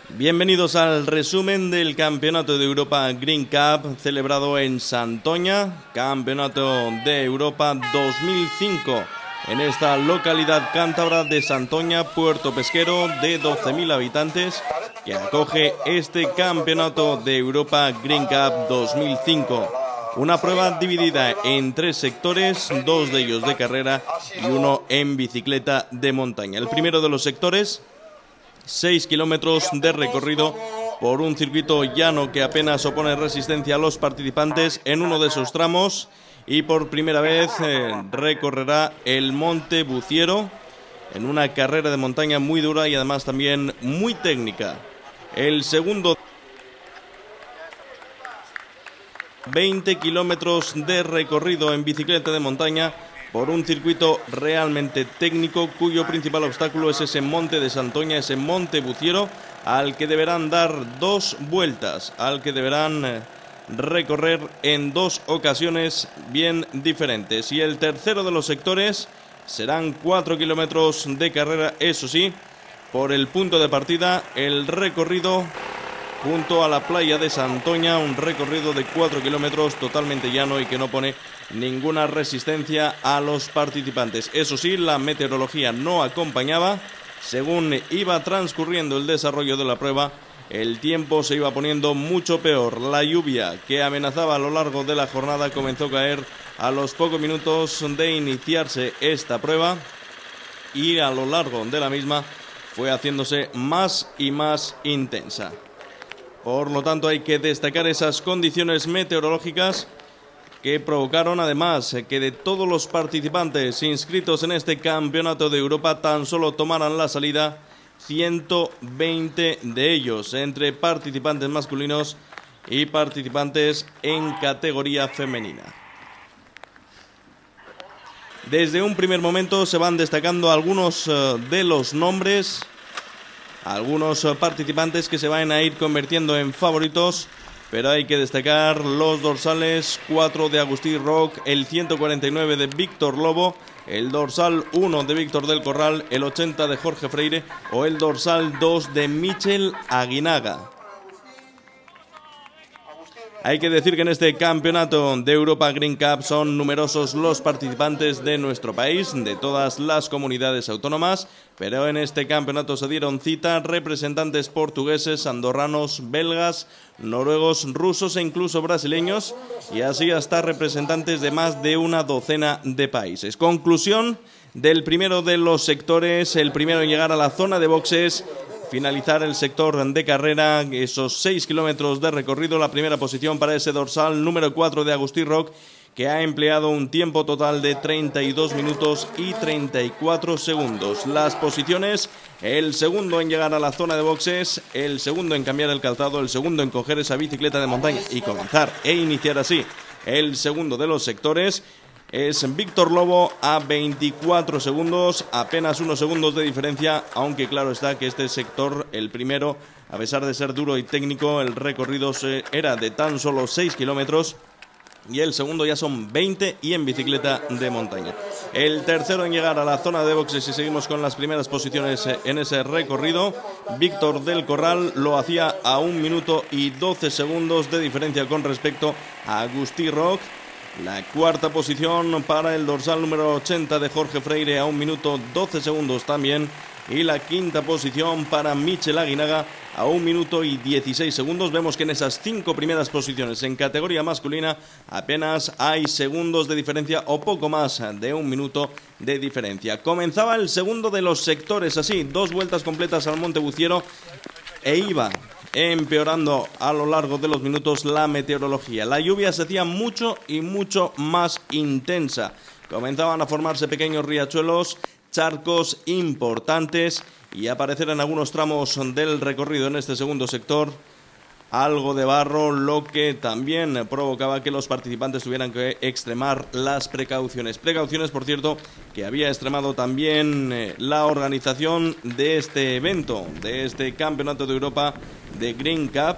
Bienvenidos al resumen del Campeonato de Europa Green Cup celebrado en Santoña, Campeonato de Europa 2005 en esta localidad cántabra de Santoña, puerto pesquero de 12.000 habitantes que acoge este Campeonato de Europa Green Cup 2005. Una prueba dividida en 3 sectores, 2 de ellos de carrera y 1 en bicicleta de montaña. El primero de los sectores, 6 kilómetros de recorrido por un circuito llano que apenas opone resistencia a los participantes en uno de esos tramos, y por primera vez recorrerá el Monte Buciero en una carrera de montaña muy dura y además también muy técnica. El segundo, 20 kilómetros de recorrido en bicicleta de montaña por un circuito realmente técnico cuyo principal obstáculo es ese monte de Santoña, ese Monte Buciero, al que deberán dar 2 vueltas, al que deberán recorrer en 2 ocasiones bien diferentes. Y el tercero de los sectores serán 4 kilómetros de carrera, eso sí, por el punto de partida, el recorrido junto a la playa de Santoña, un recorrido de 4 kilómetros totalmente llano y que no pone ninguna resistencia a los participantes. Eso sí, la meteorología no acompañaba. Según iba transcurriendo el desarrollo de la prueba, el tiempo se iba poniendo mucho peor. La lluvia que amenazaba a lo largo de la jornada comenzó a caer a los pocos minutos de iniciarse esta prueba y a lo largo de la misma fue haciéndose más y más intensa. Por lo tanto, hay que destacar esas condiciones meteorológicas que provocaron además que de todos los participantes inscritos en este Campeonato de Europa tan solo tomaran la salida 120 de ellos, entre participantes masculinos y participantes en categoría femenina. Desde un primer momento se van destacando algunos de los nombres, algunos participantes que se van a ir convirtiendo en favoritos, pero hay que destacar los dorsales 4 de Agustí Roch, el 149 de Víctor Lobo, el dorsal 1 de Víctor del Corral, el 80 de Jorge Freire o el dorsal 2 de Michel Aguinaga. Hay que decir que en este Campeonato de Europa Green Cup son numerosos los participantes de nuestro país, de todas las comunidades autónomas, pero en este campeonato se dieron cita representantes portugueses, andorranos, belgas, noruegos, rusos e incluso brasileños, y así hasta representantes de más de una docena de países. Conclusión del primero de los sectores, el primero en llegar a la zona de boxes, finalizar el sector de carrera, esos 6 kilómetros de recorrido. La primera posición para ese dorsal número 4 de Agustí Roch, que ha empleado un tiempo total de 32 minutos y 34 segundos. Las posiciones: el segundo en llegar a la zona de boxes, el segundo en cambiar el calzado, el segundo en coger esa bicicleta de montaña y comenzar e iniciar así el segundo de los sectores, es Víctor Lobo a 24 segundos, apenas unos segundos de diferencia, aunque claro está que este sector, el primero, a pesar de ser duro y técnico, el recorrido era de tan solo 6 kilómetros y el segundo ya son 20 y en bicicleta de montaña. El tercero en llegar a la zona de boxes, y seguimos con las primeras posiciones en ese recorrido, Víctor del Corral, lo hacía a 1 minuto y 12 segundos de diferencia con respecto a Agustí Roch. La cuarta posición para el dorsal número 80 de Jorge Freire a 1 minuto 12 segundos también. Y la quinta posición para Michel Aguinaga a 1 minuto y 16 segundos. Vemos que en esas 5 primeras posiciones en categoría masculina apenas hay segundos de diferencia o poco más de 1 minuto de diferencia. Comenzaba el segundo de los sectores así, 2 vueltas completas al Monte Buciero e iba empeorando a lo largo de los minutos la meteorología. La lluvia se hacía mucho y mucho más intensa. Comenzaban a formarse pequeños riachuelos, charcos importantes y aparecer en algunos tramos del recorrido en este segundo sector algo de barro, lo que también provocaba que los participantes tuvieran que extremar las precauciones. Precauciones, por cierto, que había extremado también la organización de este evento, de este Campeonato de Europa de Green Cup,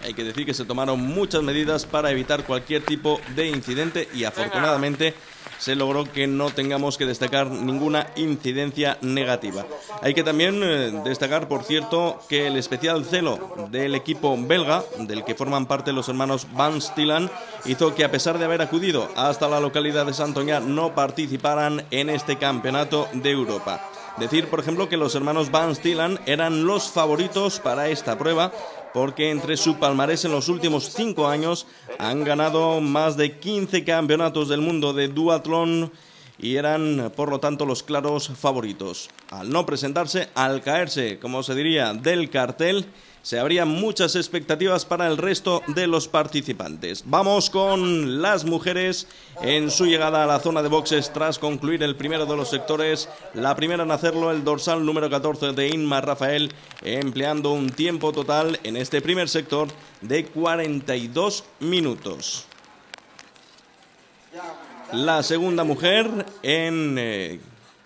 Hay que decir que se tomaron muchas medidas para evitar cualquier tipo de incidente y afortunadamente se logró que no tengamos que destacar ninguna incidencia negativa. Hay que también destacar, por cierto, que el especial celo del equipo belga, del que forman parte los hermanos Van Stielan, hizo que, a pesar de haber acudido hasta la localidad de Santoña, no participaran en este campeonato de Europa. Decir, por ejemplo, que los hermanos Van Stielan eran los favoritos para esta prueba, porque entre su palmarés en los últimos 5 años han ganado más de 15 campeonatos del mundo de duatlón y eran, por lo tanto, los claros favoritos. Al no presentarse, al caerse, como se diría, del cartel, se abrían muchas expectativas para el resto de los participantes. Vamos con las mujeres en su llegada a la zona de boxes tras concluir el primero de los sectores. La primera en hacerlo, el dorsal número 14 de Inma Rafael, empleando un tiempo total en este primer sector de 42 minutos. La segunda mujer en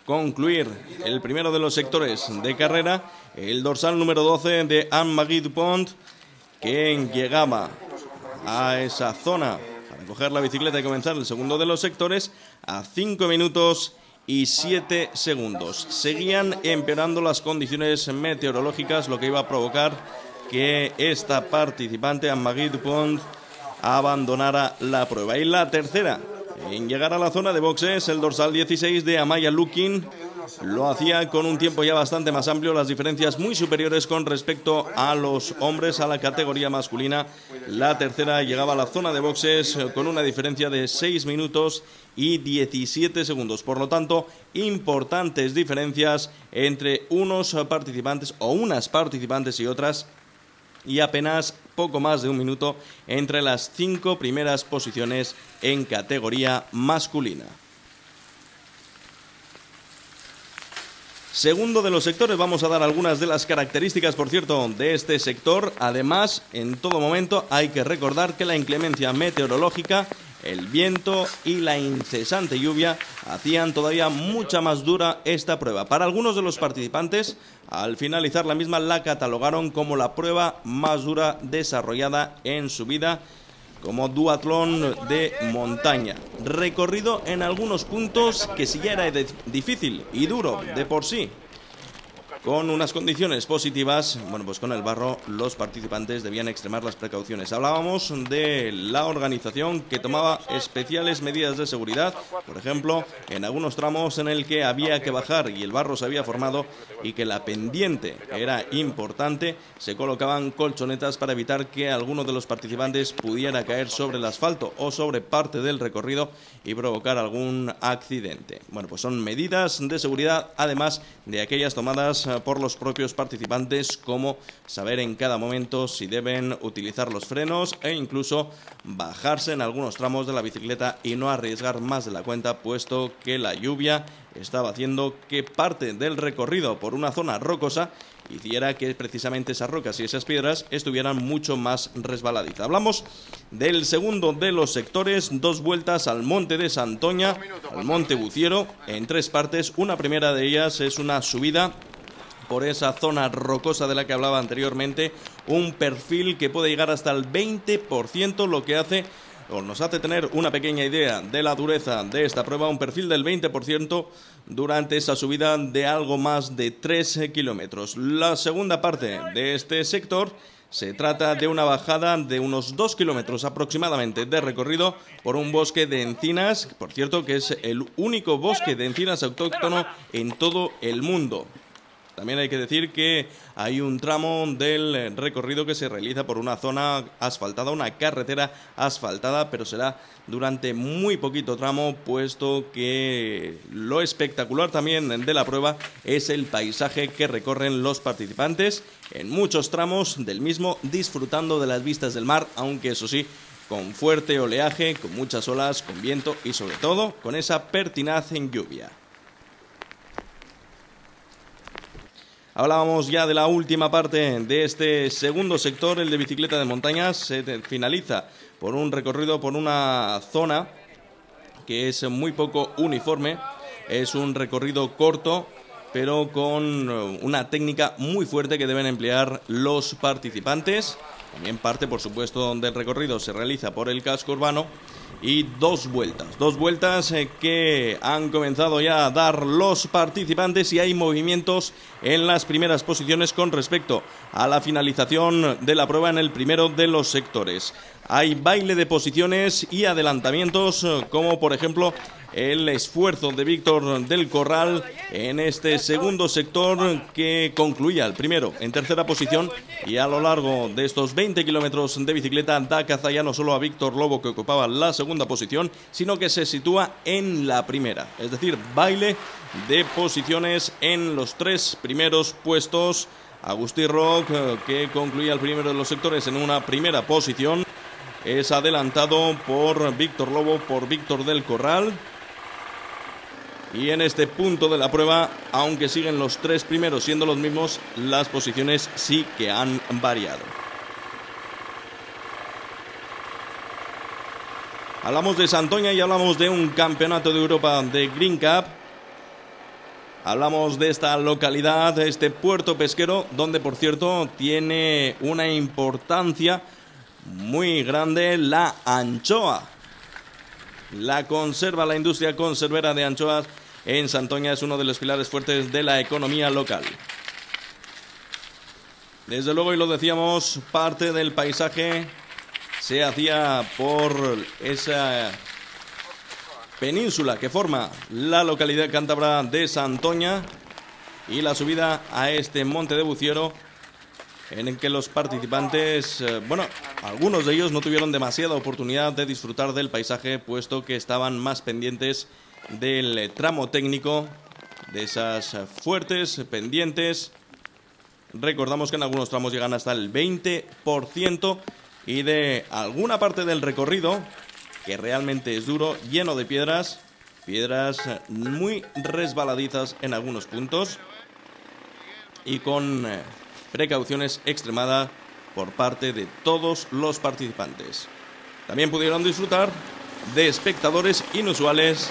concluir el primero de los sectores de carrera, el dorsal número 12 de Anne-Marie Dupont, que llegaba a esa zona para coger la bicicleta y comenzar el segundo de los sectores a 5 minutos y 7 segundos. Seguían empeorando las condiciones meteorológicas, lo que iba a provocar que esta participante, Anne-Marie Dupont, abandonara la prueba. Y la tercera en llegar a la zona de boxes, el dorsal 16 de Amaya Lukin, lo hacía con un tiempo ya bastante más amplio, las diferencias muy superiores con respecto a los hombres, a la categoría masculina. La tercera llegaba a la zona de boxes con una diferencia de 6 minutos y 17 segundos. Por lo tanto, importantes diferencias entre unos participantes o unas participantes y otras, y apenas poco más de un minuto entre las 5 primeras posiciones en categoría masculina. Segundo de los sectores, vamos a dar algunas de las características, por cierto, de este sector. Además, en todo momento hay que recordar que la inclemencia meteorológica, el viento y la incesante lluvia hacían todavía mucha más dura esta prueba. Para algunos de los participantes, al finalizar la misma, la catalogaron como la prueba más dura desarrollada en su vida como duatlón de montaña. Recorrido en algunos puntos que si ya era difícil y duro de por sí, con unas condiciones positivas, bueno, pues con el barro los participantes debían extremar las precauciones. Hablábamos de la organización que tomaba especiales medidas de seguridad, por ejemplo, en algunos tramos en el que había que bajar y el barro se había formado y que la pendiente era importante, se colocaban colchonetas para evitar que alguno de los participantes pudiera caer sobre el asfalto o sobre parte del recorrido y provocar algún accidente. Bueno, pues son medidas de seguridad, además de aquellas tomadas por los propios participantes, como saber en cada momento si deben utilizar los frenos e incluso bajarse en algunos tramos de la bicicleta y no arriesgar más de la cuenta, puesto que la lluvia estaba haciendo que parte del recorrido por una zona rocosa hiciera que precisamente esas rocas y esas piedras estuvieran mucho más resbaladizas. Hablamos del segundo de los sectores, 2 vueltas al monte de Santoña, al monte Buciero, en 3 partes. Una primera de ellas es una subida por esa zona rocosa de la que hablaba anteriormente, un perfil que puede llegar hasta el 20%, lo que hace o nos hace tener una pequeña idea de la dureza de esta prueba, un perfil del 20% durante esa subida de algo más de 3 kilómetros. La segunda parte de este sector se trata de una bajada de unos 2 kilómetros aproximadamente de recorrido por un bosque de encinas, por cierto que es el único bosque de encinas autóctono en todo el mundo. También hay que decir que hay un tramo del recorrido que se realiza por una zona asfaltada, una carretera asfaltada, pero será durante muy poquito tramo, puesto que lo espectacular también de la prueba es el paisaje que recorren los participantes en muchos tramos del mismo, disfrutando de las vistas del mar, aunque eso sí, con fuerte oleaje, con muchas olas, con viento y sobre todo con esa pertinaz en lluvia. Hablábamos ya de la última parte de este segundo sector, el de bicicleta de montaña. Se finaliza por un recorrido por una zona que es muy poco uniforme. Es un recorrido corto pero con una técnica muy fuerte que deben emplear los participantes. También parte, por supuesto, del recorrido se realiza por el casco urbano y dos vueltas que han comenzado ya a dar los participantes, y hay movimientos en las primeras posiciones con respecto a la finalización de la prueba en el primero de los sectores. Hay baile de posiciones y adelantamientos, como por ejemplo el esfuerzo de Víctor del Corral en este segundo sector, que concluía el primero en tercera posición, y a lo largo de estos 20 kilómetros de bicicleta da caza ya no solo a Víctor Lobo, que ocupaba la segunda posición, sino que se sitúa en la primera. Es decir, baile de posiciones en los tres primeros puestos. Agustí Roc, que concluía el primero de los sectores en una primera posición, es adelantado por Víctor Lobo, por Víctor del Corral. Y en este punto de la prueba, aunque siguen los tres primeros siendo los mismos, las posiciones sí que han variado. Hablamos de Santoña y hablamos de un campeonato de Europa de Green Cup. Hablamos de esta localidad, de este puerto pesquero, donde por cierto tiene una importancia muy grande la anchoa. La conserva, la industria conservera de anchoas en Santoña es uno de los pilares fuertes de la economía local. Desde luego, y lo decíamos, parte del paisaje se hacía por esa península que forma la localidad cántabra de Santoña, y la subida a este monte de Buciero, en el que los participantes, algunos de ellos no tuvieron demasiada oportunidad de disfrutar del paisaje, puesto que estaban más pendientes del tramo técnico, de esas fuertes pendientes. Recordamos que en algunos tramos llegan hasta el 20%, y de alguna parte del recorrido, que realmente es duro, lleno de piedras muy resbaladizas en algunos puntos, y con precauciones extremadas por parte de todos los participantes. También pudieron disfrutar de espectadores inusuales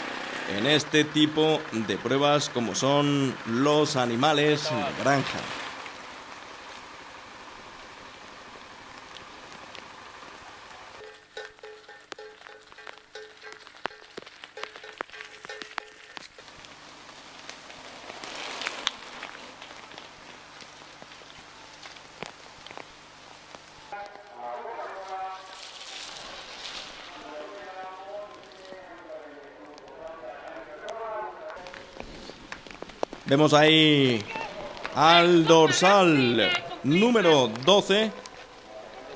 en este tipo de pruebas, como son los animales de granja. Vemos ahí al dorsal número 12,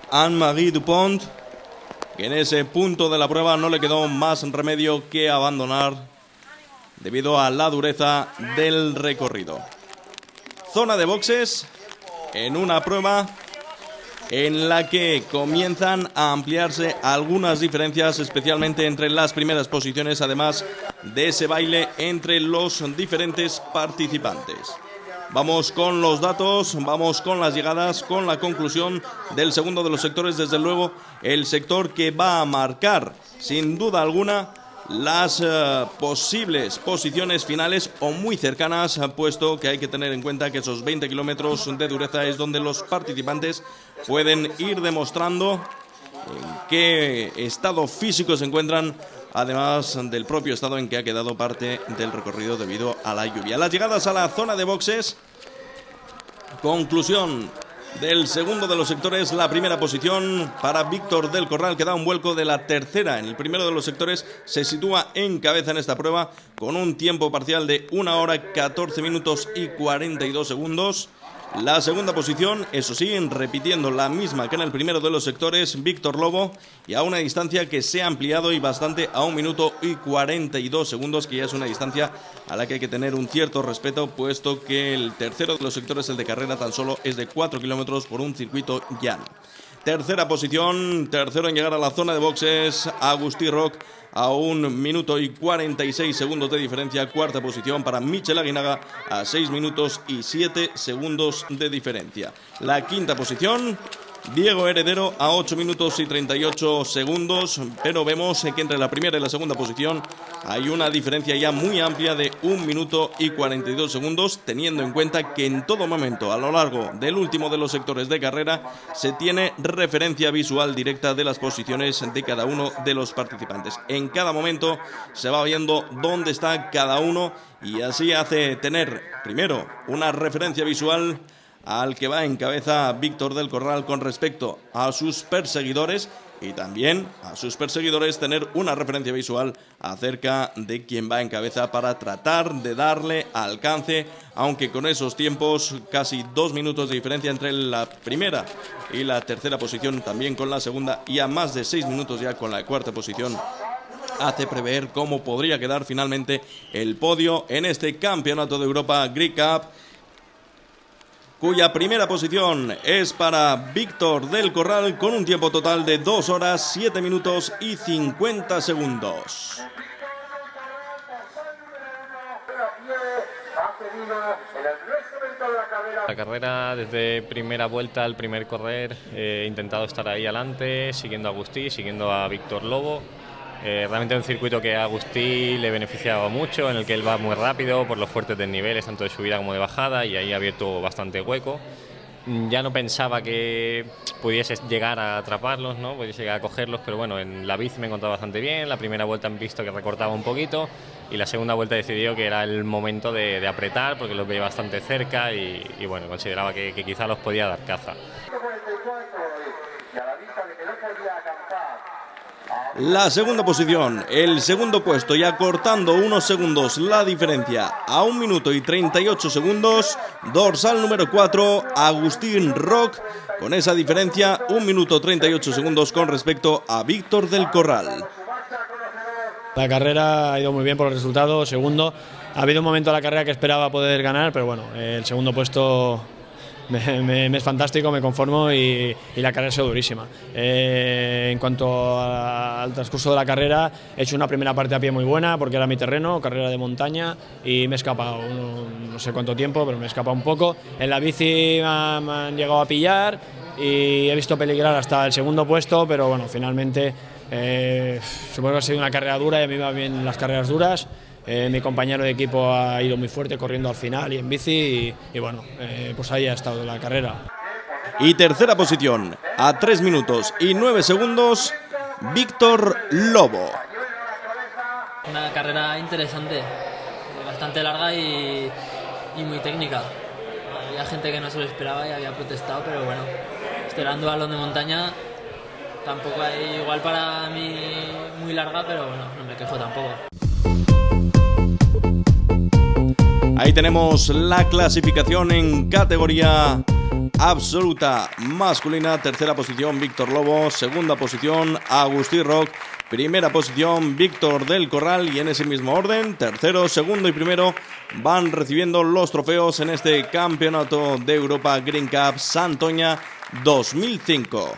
Anne-Marie Dupont, que en ese punto de la prueba no le quedó más remedio que abandonar debido a la dureza del recorrido. Zona de boxes en una prueba en la que comienzan a ampliarse algunas diferencias, especialmente entre las primeras posiciones, además de ese baile entre los diferentes participantes. Vamos con los datos, vamos con las llegadas, con la conclusión del segundo de los sectores, desde luego el sector que va a marcar sin duda alguna las posibles posiciones finales, o muy cercanas, puesto que hay que tener en cuenta que esos 20 kilómetros de dureza es donde los participantes pueden ir demostrando en qué estado físico se encuentran, además del propio estado en que ha quedado parte del recorrido debido a la lluvia. Las llegadas a la zona de boxes, conclusión del segundo de los sectores, la primera posición para Víctor del Corral, que da un vuelco de la tercera en el primero de los sectores, se sitúa en cabeza en esta prueba con un tiempo parcial de 1 hora 14 minutos y 42 segundos. La segunda posición, eso sí, repitiendo la misma que en el primero de los sectores, Víctor Lobo, y a una distancia que se ha ampliado y bastante, a 1 minuto y 42 segundos, que ya es una distancia a la que hay que tener un cierto respeto, puesto que el tercero de los sectores, el de carrera, tan solo es de 4 kilómetros por un circuito llano. Tercera posición, tercero en llegar a la zona de boxes, Agustí Roc, a 1 minuto y 46 segundos de diferencia. Cuarta posición para Michel Aguinaga, a 6 minutos y 7 segundos de diferencia. La quinta posición Diego Heredero a 8 minutos y 38 segundos, pero vemos que entre la primera y la segunda posición hay una diferencia ya muy amplia de 1 minuto y 42 segundos, teniendo en cuenta que en todo momento a lo largo del último de los sectores de carrera se tiene referencia visual directa de las posiciones de cada uno de los participantes. En cada momento se va viendo dónde está cada uno y así hace tener primero una referencia visual al que va en cabeza Víctor del Corral con respecto a sus perseguidores y también a sus perseguidores tener una referencia visual acerca de quién va en cabeza para tratar de darle alcance, aunque con esos tiempos casi 2 minutos de diferencia entre la primera y la tercera posición, también con la segunda, y a más de 6 minutos ya con la cuarta posición, hace prever cómo podría quedar finalmente el podio en este Campeonato de Europa Greek Cup, cuya primera posición es para Víctor del Corral con un tiempo total de 2 horas, 7 minutos y 50 segundos. La carrera desde primera vuelta al primer correr he intentado estar ahí adelante, siguiendo a Agustí, siguiendo a Víctor Lobo. Realmente un circuito que a Agustí le beneficiaba mucho, en el que él va muy rápido por los fuertes desniveles, tanto de subida como de bajada, y ahí ha abierto bastante hueco. Ya no pensaba que pudiese llegar a atraparlos, ¿no? Pudiese llegar a cogerlos, pero bueno, en la bici me encontraba bastante bien. La primera vuelta han visto que recortaba un poquito y la segunda vuelta decidió que era el momento de apretar porque los veía bastante cerca y bueno, consideraba que quizá los podía dar caza. La segunda posición, el segundo puesto, y acortando unos segundos la diferencia a 1 minuto y 38 segundos, dorsal número 4, Agustín Roc, con esa diferencia 1 minuto 38 segundos con respecto a Víctor del Corral. La carrera ha ido muy bien por el resultado, segundo. Ha habido un momento en la carrera que esperaba poder ganar, pero bueno, el segundo puesto me es fantástico, me conformo y la carrera ha sido durísima. En cuanto al transcurso de la carrera, he hecho una primera parte a pie muy buena porque era mi terreno, carrera de montaña, y me he escapado, no sé cuánto tiempo, pero me he escapado un poco. En la bici me han llegado a pillar y he visto peligrar hasta el segundo puesto, pero bueno, finalmente supongo que ha sido una carrera dura y a mí me van bien las carreras duras. Mi compañero de equipo ha ido muy fuerte corriendo al final y en bici y bueno, pues ahí ha estado la carrera. Y tercera posición, a 3 minutos y 9 segundos, Víctor Lobo. Una carrera interesante, bastante larga y muy técnica. Había gente que no se lo esperaba y había protestado, pero bueno, esperando balón de montaña tampoco hay, igual para mí muy larga, pero bueno, no me quejo tampoco. Ahí tenemos la clasificación en categoría absoluta masculina. Tercera posición Víctor Lobo, segunda posición Agustín Roc, primera posición Víctor del Corral, y en ese mismo orden, tercero, segundo y primero van recibiendo los trofeos en este Campeonato de Europa Green Cup Santoña 2005.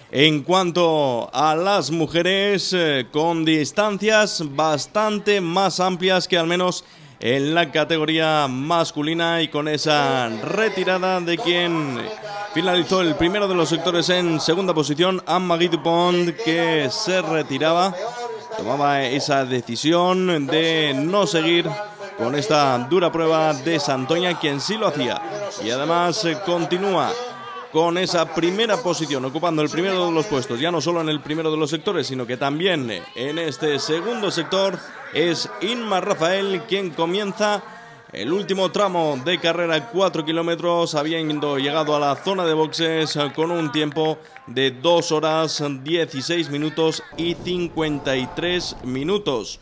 En cuanto a las mujeres, con distancias bastante más amplias que al menos en la categoría masculina, y con esa retirada de quien finalizó el primero de los sectores en segunda posición, Anne-Marie Dupont, que se retiraba, tomaba esa decisión de no seguir con esta dura prueba de Santoña, quien sí lo hacía, y además continúa con esa primera posición, ocupando el primero de los puestos, ya no solo en el primero de los sectores, sino que también en este segundo sector es Inma Rafael quien comienza el último tramo de carrera, 4 kilómetros, habiendo llegado a la zona de boxes con un tiempo de 2 horas, 16 minutos y 53 minutos.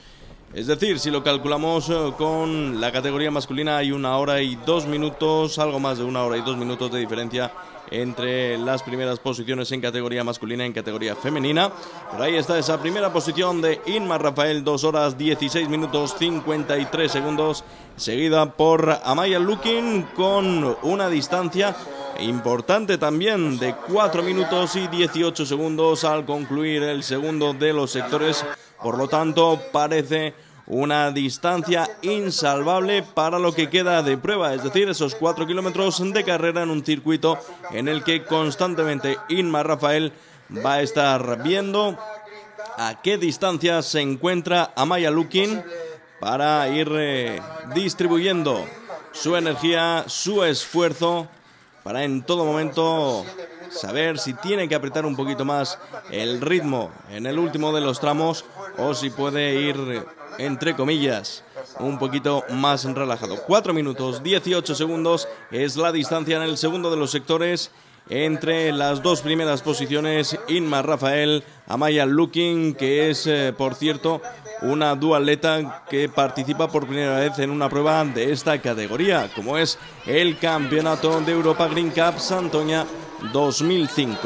Es decir, si lo calculamos con la categoría masculina, hay 1 hora y 2 minutos, algo más de 1 hora y 2 minutos de diferencia entre las primeras posiciones en categoría masculina y en categoría femenina. Pero ahí está esa primera posición de Inma Rafael, 2 horas 16 minutos 53 segundos, seguida por Amaya Lukin con una distancia importante también de 4 minutos y 18 segundos al concluir el segundo de los sectores. Por lo tanto, parece una distancia insalvable para lo que queda de prueba, es decir, esos 4 kilómetros de carrera en un circuito en el que constantemente Inma Rafael va a estar viendo a qué distancia se encuentra Amaya Lukin para ir distribuyendo su energía, su esfuerzo, para en todo momento saber si tiene que apretar un poquito más el ritmo en el último de los tramos o si puede ir, entre comillas, un poquito más relajado. 4 minutos 18 segundos es la distancia en el segundo de los sectores entre las dos primeras posiciones, Inma Rafael, Amaya Lukin, que es, por cierto, una duatleta que participa por primera vez en una prueba de esta categoría, como es el Campeonato de Europa Green Cup Santoña 2005.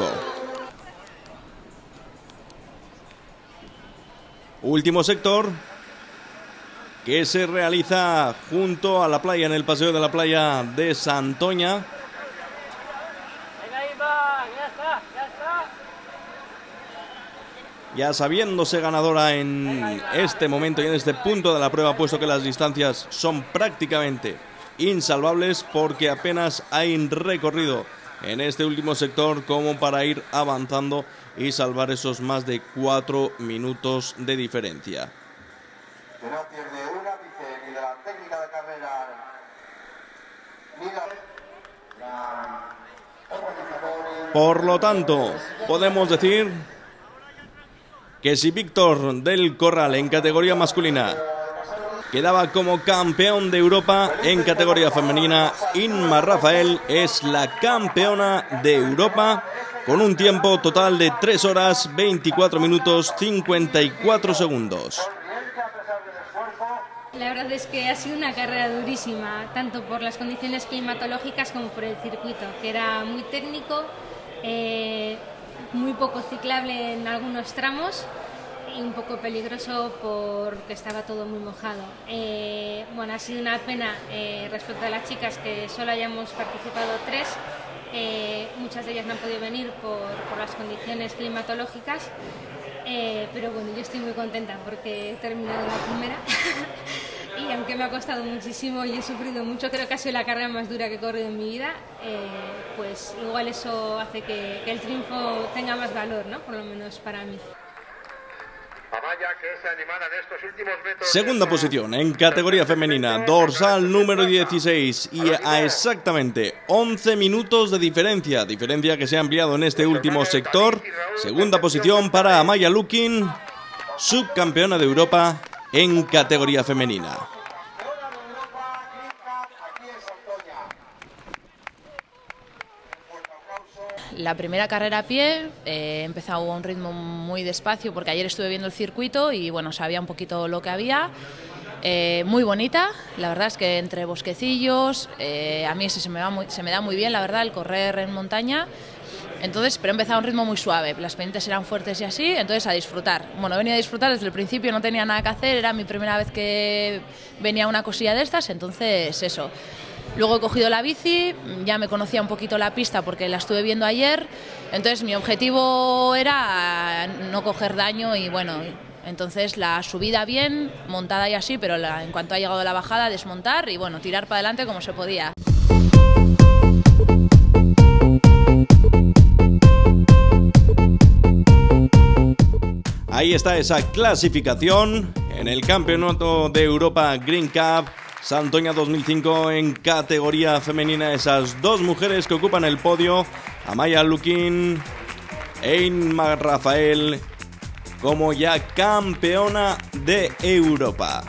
Último sector que se realiza junto a la playa, en el paseo de la playa de Santoña. Ya sabiéndose ganadora en este momento y en este punto de la prueba, puesto que las distancias son prácticamente insalvables porque apenas hay recorrido en este último sector como para ir avanzando y salvar esos más de 4 minutos de diferencia. Por lo tanto, podemos decir que si Víctor del Corral en categoría masculina quedaba como campeón de Europa, en categoría femenina Inma Rafael es la campeona de Europa con un tiempo total de 3 horas 24 minutos 54 segundos. La verdad es que ha sido una carrera durísima, tanto por las condiciones climatológicas como por el circuito, que era muy técnico, muy poco ciclable en algunos tramos y un poco peligroso porque estaba todo muy mojado. Bueno, ha sido una pena respecto a las chicas que solo hayamos participado 3. Muchas de ellas no han podido venir por las condiciones climatológicas, pero bueno, yo estoy muy contenta porque he terminado la primera y aunque me ha costado muchísimo y he sufrido mucho, creo que ha sido la carrera más dura que he corrido en mi vida, pues igual eso hace que el triunfo tenga más valor, ¿no? Por lo menos para mí. Amaya, que es animada en estos últimos metros. Segunda posición en categoría femenina, dorsal número 16 y a exactamente 11 minutos de diferencia que se ha ampliado en este último sector. Segunda posición para Amaya Lukin, subcampeona de Europa en categoría femenina. La primera carrera a pie he empezado a un ritmo muy despacio porque ayer estuve viendo el circuito y bueno, sabía un poquito lo que había. Muy bonita, la verdad es que entre bosquecillos, a mí se me da muy bien, la verdad, el correr en montaña. Entonces, pero he empezado a un ritmo muy suave, las pendientes eran fuertes y así, entonces a disfrutar. Bueno, venía a disfrutar desde el principio, no tenía nada que hacer, era mi primera vez que venía a una cosilla de estas, entonces eso. Luego he cogido la bici, ya me conocía un poquito la pista porque la estuve viendo ayer, entonces mi objetivo era no coger daño y bueno, entonces la subida bien, montada y así, pero en cuanto ha llegado la bajada, desmontar y bueno, tirar para adelante como se podía. Ahí está esa clasificación en el Campeonato de Europa Green Cup Santoña 2005 en categoría femenina. Esas dos mujeres que ocupan el podio, Amaya Lukin e Inma Rafael, como ya campeona de Europa.